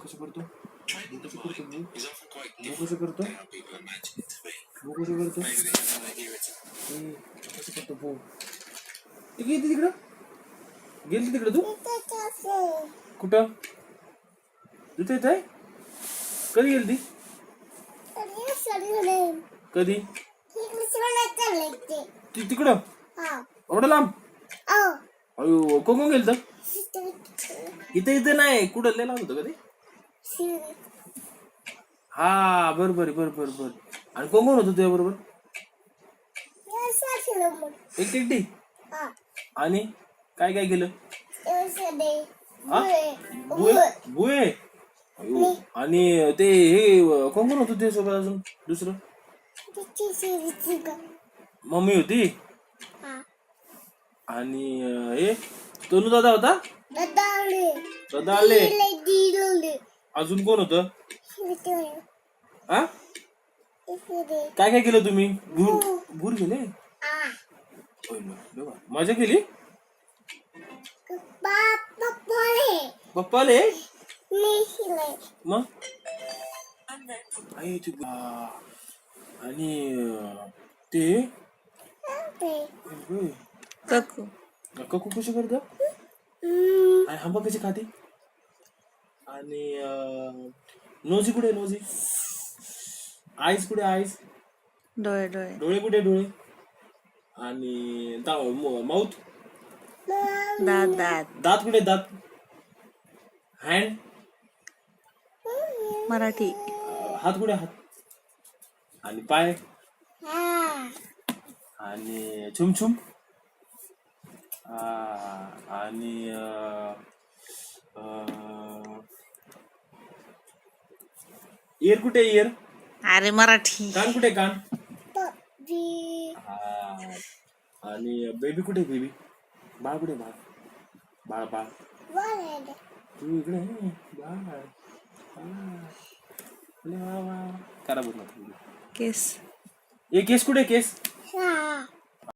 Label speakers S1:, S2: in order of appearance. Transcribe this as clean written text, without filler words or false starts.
S1: कसं करतो? भू कसं करतो? भू कसं करतो? भू कसं करतो? कसं करतो भू? गेली तिकडं? गेली तिकडं तू? कुठं? तिथे येत आहे? कधी गेली ती? कधी? ती तिकडं? एवढं लांब? अयो कोण गेलं तर? इथे नाही कुठं लय लांब होतं कधी? हा बरोबर बर आणि कोण होतं तुझ्या बरोबर? एकटी? आणि काय काय केलं? बुए अयो आणि ते हे कोण होतं तुझ्या सोबत अजून दुसरं? मम्मी होती आणि हे तोनू दादा होता? दादा आले. अजून कोण होतं? हा काय काय केलं तुम्ही? भूर गेले? मजा केली? पप्पाले मग आणि ते ककू कशी करतो? आणि आंबा कशी खाते? आणि नोजी कुठे? नोजी आईस कुठे? आईस डोळे कुठे? डोळे आणि माउथ दात कुठे? दात हँड
S2: मराठी
S1: हात कुठे? हात आणि पाय आणि छुम आणि इयर कुठे? इयर
S2: अरे मराठी
S1: कान कुठे? कान आणि बेबी कुठे? बेबी बाळ कुठे? बाळ तू इकडे बाळ करा बोल
S2: केस
S1: केस कुठे? केस